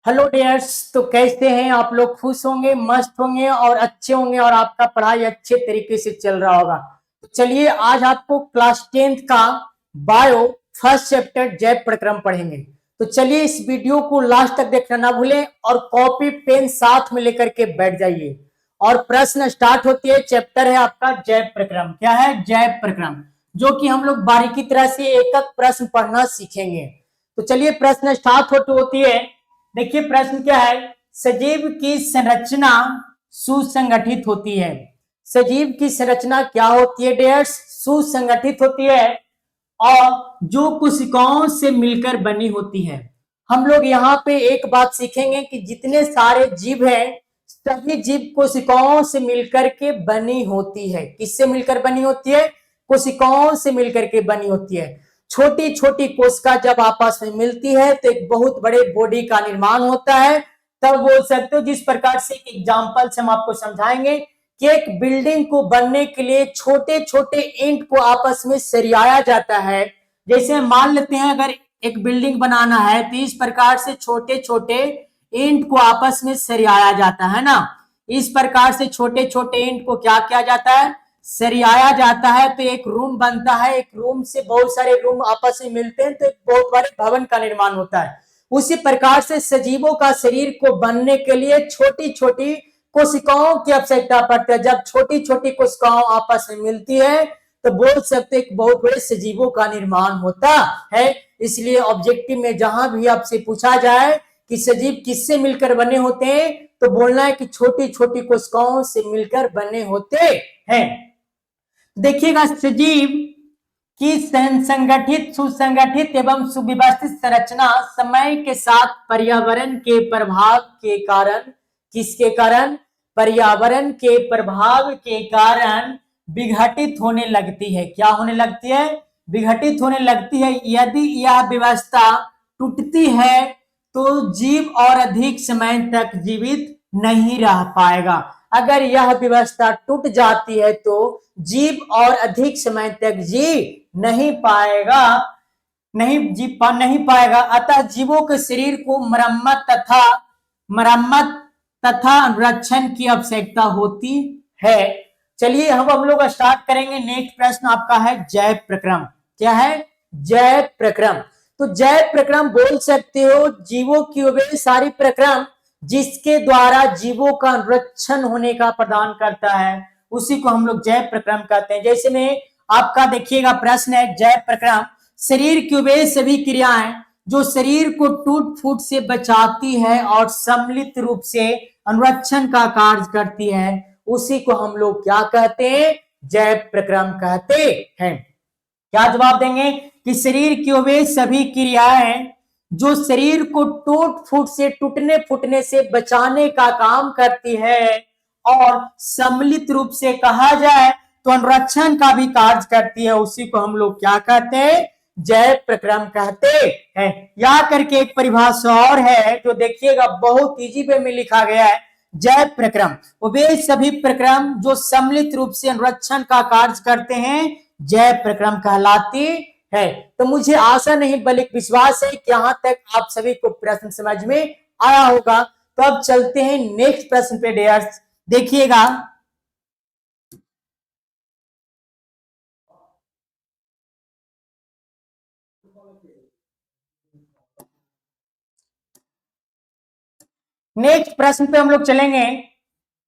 Hello dears. तो कैसे हैं आप लोग? खुश होंगे, मस्त होंगे और अच्छे होंगे और आपका पढ़ाई अच्छे तरीके से चल रहा होगा। तो चलिए आज आपको क्लास 10th का बायो फर्स्ट चैप्टर जैव प्रक्रम पढ़ेंगे। तो चलिए इस वीडियो को लास्ट तक देखना ना भूलें और कॉपी पेन साथ में लेकर के बैठ जाइए। और प्रश्न स्टार्ट होती है। चैप्टर है आपका जैव प्रक्रम। क्या है? जैव प्रक्रम, जो कि हम लोग बारीकी तरह से एक एक प्रश्न पढ़ना सीखेंगे। तो चलिए प्रश्न स्टार्ट होती है। देखिए प्रश्न क्या है। सजीव की संरचना सुसंगठित होती है। सजीव की संरचना क्या होती है डियर्स? सुसंगठित होती है और जो कोशिकाओं से मिलकर बनी होती है। हम लोग यहाँ पे एक बात सीखेंगे कि जितने सारे जीव हैं सभी जीव कोशिकाओं से मिलकर के बनी होती है। किससे मिलकर बनी होती है? कोशिकाओं से मिलकर के बनी होती है। छोटी छोटी कोशिका जब आपस में मिलती है तो एक बहुत बड़े बॉडी का निर्माण होता है। तब बोल सकते हो, जिस प्रकार से एक एग्जांपल से हम आपको समझाएंगे कि एक बिल्डिंग को बनने के लिए छोटे छोटे ईंट को आपस में सरियाया जाता है। जैसे मान लेते हैं अगर एक बिल्डिंग बनाना है तो इस प्रकार से छोटे छोटे ईंट को आपस में सरियाया जाता है ना। इस प्रकार से छोटे छोटे ईंट को क्या किया जाता है? सरियाया जाता है। तो एक रूम बनता है। एक रूम से बहुत सारे रूम आपस में मिलते हैं तो एक बहुत बड़े भवन का निर्माण होता है। उसी प्रकार से सजीवों का शरीर को बनने के लिए छोटी छोटी कोशिकाओं की आवश्यकता पड़ती है। जब छोटी छोटी कोशिकाओं आपस में मिलती है तो बोल सकते हैं बहुत बड़े सजीवों का निर्माण होता है। इसलिए ऑब्जेक्टिव में जहां भी आपसे पूछा जाए कि सजीव किससे मिलकर बने होते हैं तो बोलना है कि छोटी छोटी कोशिकाओं से मिलकर बने होते हैं। देखिएगा, सजीव की संगठित सुसंगठित एवं सुव्यवस्थित संरचना समय के साथ पर्यावरण के प्रभाव के कारण, किसके कारण? पर्यावरण के प्रभाव के कारण विघटित होने लगती है। क्या होने लगती है? विघटित होने लगती है। यदि यह व्यवस्था टूटती है तो जीव और अधिक समय तक जीवित नहीं रह पाएगा। अगर यह व्यवस्था टूट जाती है तो जीव और अधिक समय तक जी नहीं पाएगा, नहीं पाएगा। अतः जीवों के शरीर को मरम्मत तथा अनुरक्षण की आवश्यकता होती है। चलिए हम लोग स्टार्ट करेंगे। नेक्स्ट प्रश्न आपका है जैव प्रक्रम। क्या है? जैव प्रक्रम। तो जैव प्रक्रम बोल सकते हो जीवों की वे सारी प्रक्रम जिसके द्वारा जीवों का अनुरक्षण होने का प्रदान करता है, उसी को हम लोग जैव प्रक्रम कहते हैं। जैसे में आपका देखिएगा प्रश्न है जैव प्रक्रम। शरीर की वे सभी क्रियाएं जो शरीर को टूट फूट से बचाती है और सम्मिलित रूप से अनुरक्षण का कार्य करती है, उसी को हम लोग क्या कहते हैं? जैव प्रक्रम कहते हैं। क्या जवाब देंगे कि शरीर की वे सभी क्रियाएं जो शरीर को टूट फूट से, टूटने फूटने से बचाने का काम करती है और सम्मिलित रूप से कहा जाए तो अनुरक्षण का भी कार्य करती है, उसी को हम लोग क्या कहते हैं? जैव प्रक्रम कहते हैं। या करके एक परिभाषा और है जो देखिएगा बहुत इजी वे में लिखा गया है। जैव प्रक्रम वे सभी प्रक्रम जो सम्मिलित रूप से अनुरक्षण का कार्य करते हैं, जैव प्रक्रम कहलाती है। तो मुझे आशा नहीं बल्कि विश्वास है कि यहां तक आप सभी को प्रश्न समझ में आया होगा। तो अब चलते हैं नेक्स्ट प्रश्न पे डियर्स। देखिएगा, नेक्स्ट प्रश्न पे हम लोग चलेंगे।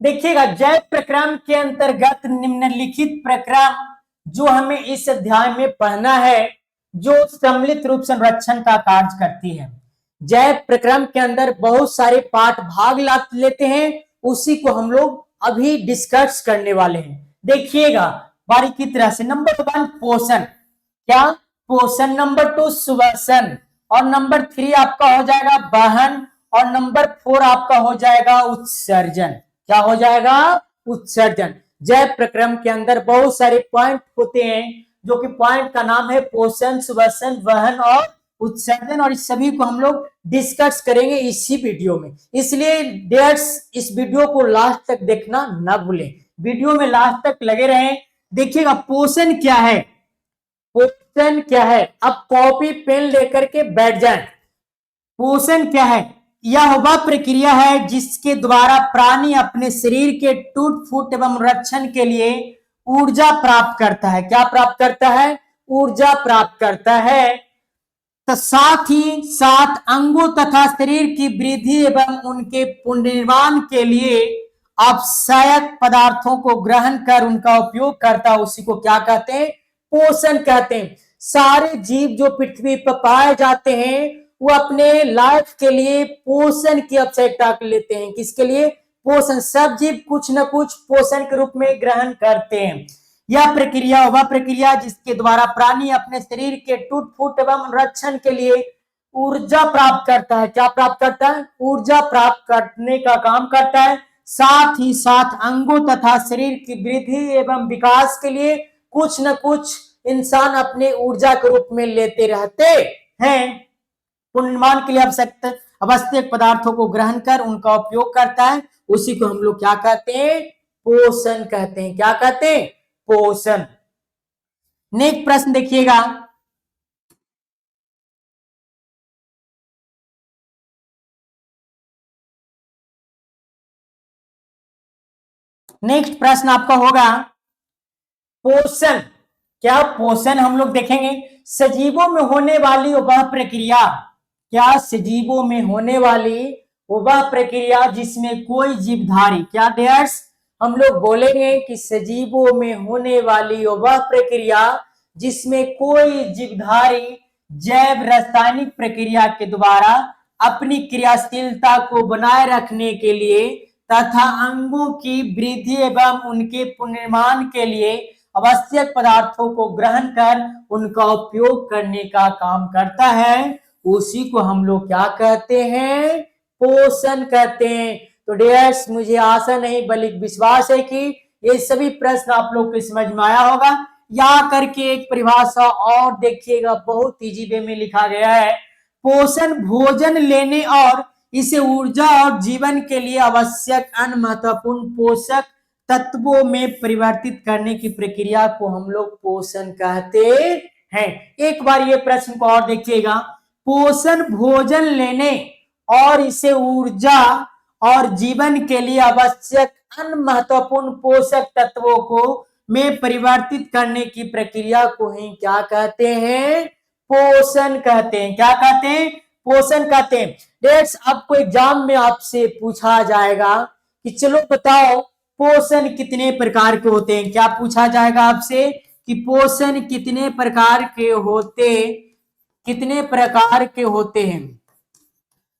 देखिएगा, जैव प्रक्रम के अंतर्गत निम्नलिखित प्रक्रम जो हमें इस अध्याय में पढ़ना है जो सम्मिलित रूप संरक्षण का कार्य करती है। जैव प्रक्रम के अंदर बहुत सारे पार्ट भाग लेते हैं, उसी को हम लोग अभी डिस्कस करने वाले हैं। देखिएगा बारीकी तरह से। नंबर 1 पोषण। क्या? पोषण। नंबर 2 श्वसन और नंबर 3 आपका हो जाएगा वहन और नंबर 4 आपका हो जाएगा उत्सर्जन। क्या हो जाएगा? उत्सर्जन। जैव प्रक्रम के अंदर बहुत सारे पॉइंट होते हैं जो कि पॉइंट का नाम है पोषण, श्वसन, वहन और उत्सर्जन, और इस सभी को हम लोग डिस्कस करेंगे इसी वीडियो में। इसलिए डियर्स इस वीडियो को लास्ट तक देखना ना भूलें। वीडियो में लास्ट तक लगे रहें। देखिएगा पोषण क्या है। पोषण क्या है? अब कॉपी पेन लेकर के बैठ जाएं। पोषण क्या है? यह वह प्रक्रिया है जिसके द्वारा प्राणी अपने शरीर के टूट फूट एवं रक्षण के लिए ऊर्जा प्राप्त करता है। क्या प्राप्त करता है? ऊर्जा प्राप्त करता है। तो साथ ही साथ अंगों तथा शरीर की वृद्धि एवं उनके पुनर्निर्माण के लिए आवश्यक पदार्थों को ग्रहण कर उनका उपयोग करता है, उसी को क्या कहते हैं? पोषण कहते हैं। सारे जीव जो पृथ्वी पर पाए जाते हैं वो अपने लाइफ के लिए पोषण की आवश्यकता लेते हैं। किसके लिए? पोषण। सब जीव कुछ न कुछ पोषण के रूप में ग्रहण करते हैं। यह प्रक्रिया वह प्रक्रिया जिसके द्वारा प्राणी अपने शरीर के टूट फूट एवं रक्षण के लिए ऊर्जा प्राप्त करता है। क्या प्राप्त करता है? ऊर्जा प्राप्त करने का काम करता है। साथ ही साथ अंगों तथा शरीर की वृद्धि एवं विकास के लिए कुछ न कुछ इंसान अपने ऊर्जा के रूप में लेते रहते हैं। पुनर्निर्माण के लिए आवश्यक पदार्थों को ग्रहण कर उनका उपयोग करता है, उसी को हम लोग क्या कहते हैं? पोषण कहते हैं। क्या कहते हैं? पोषण। नेक्स्ट प्रश्न देखिएगा। नेक्स्ट प्रश्न आपका होगा पोषण। क्या पोषण हम लोग देखेंगे सजीवों में होने वाली वह प्रक्रिया, क्या सजीवों में होने वाली वह प्रक्रिया जिसमें कोई जीवधारी, क्या डियर्स हम लोग बोलेंगे कि सजीवों में होने वाली वह प्रक्रिया जिसमें कोई जीवधारी जैव रासायनिक प्रक्रिया के द्वारा अपनी क्रियाशीलता को बनाए रखने के लिए तथा अंगों की वृद्धि एवं उनके पुनर्निर्माण के लिए आवश्यक पदार्थों को ग्रहण कर उनका उपयोग करने का काम करता है, उसी को हम लोग क्या कहते हैं? पोषण कहते हैं। तो डियर्स मुझे आशा नहीं बल्कि विश्वास है कि ये सभी प्रश्न आप लोग को समझ में आया होगा। यहाँ करके एक परिभाषा और देखिएगा, बहुत इजी वे में लिखा गया है। पोषण भोजन लेने और इसे ऊर्जा और जीवन के लिए आवश्यक अन्य महत्वपूर्ण पोषक तत्वों में परिवर्तित करने की प्रक्रिया को हम लोग पोषण कहते हैं। एक बार ये प्रश्न को और देखिएगा। पोषण भोजन लेने और इसे ऊर्जा और जीवन के लिए आवश्यक अन्य महत्वपूर्ण पोषक तत्वों को में परिवर्तित करने की प्रक्रिया को ही क्या कहते हैं? पोषण कहते हैं। क्या कहते हैं? पोषण कहते हैं। डेट्स आपको एग्जाम में आपसे पूछा जाएगा कि चलो बताओ पोषण कितने प्रकार के होते हैं। क्या पूछा जाएगा आपसे कि पोषण कितने प्रकार के होते हैं?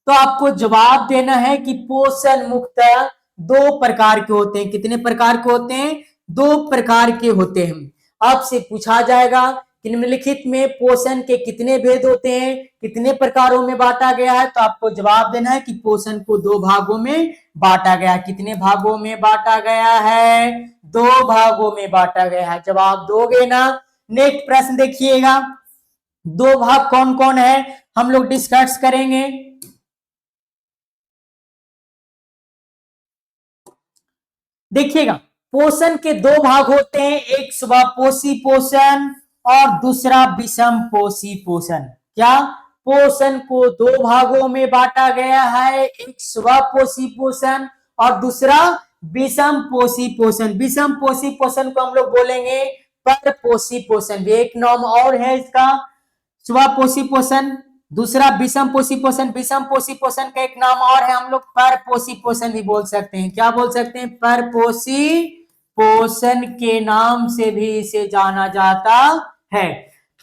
तो आपको जवाब देना है कि पोषण मुख्यतः 2 प्रकार के होते हैं। कितने प्रकार के होते हैं? 2 प्रकार के होते हैं। आपसे पूछा जाएगा कि निम्नलिखित में पोषण के कितने भेद होते हैं, कितने प्रकारों में बांटा गया है, तो आपको जवाब देना है कि पोषण को 2 भागों में बांटा गया। कितने भागों में बांटा गया है? 2 भागों में बांटा गया है। जवाब दोगे ना? नेक्स्ट प्रश्न देखिएगा। 2 भाग कौन कौन है हम लोग डिस्कस करेंगे। देखिएगा पोषण के 2 भाग होते हैं, एक स्वपोषी पोषण और दूसरा विषम पोषी पोषण। क्या? पोषण को 2 भागों में बांटा गया है, एक स्वपोषी पोषण और दूसरा विषम पोषी पोषण। विषम पोषी पोषण को हम लोग बोलेंगे परपोषी पोषण। एक नाम और है इसका स्वपोषी पोषण, दूसरा विषम पोषी पोषण। विषम पोषी पोषण का एक नाम और है, हम लोग परपोषी पोषण भी बोल सकते हैं। क्या बोल सकते हैं? परपोषी पोषण के नाम से भी इसे जाना जाता है।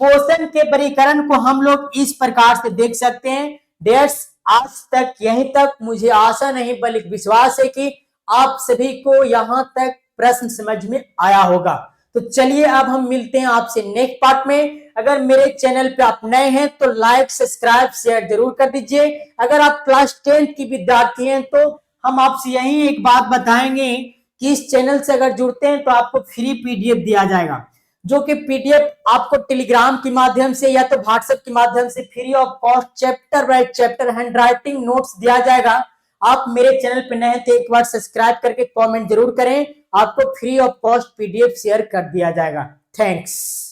पोषण के वर्गीकरण को हम लोग इस प्रकार से देख सकते हैं। डेट्स आज तक यहीं तक मुझे आशा नहीं बल्कि विश्वास है कि आप सभी को यहां तक प्रश्न समझ में आया होगा। तो चलिए अब हम मिलते हैं आपसे नेक्स्ट पार्ट में। अगर मेरे चैनल पे आप नए हैं तो लाइक सब्सक्राइब शेयर जरूर कर दीजिए। अगर आप क्लास 10th की विद्यार्थी हैं तो हम आपसे यही एक बात बताएंगे कि इस चैनल से अगर जुड़ते हैं तो आपको फ्री पीडीएफ दिया जाएगा, जो कि पीडीएफ आपको टेलीग्राम के माध्यम से या तो व्हाट्सएप के माध्यम से free of cost chapter by chapter hand writing notes दिया जाएगा। आप मेरे चैनल पे नए हैं तो एक बार सब्सक्राइब करके कमेंट जरूर करें, आपको free of cost PDF share कर दिया जाएगा। थैंक्स।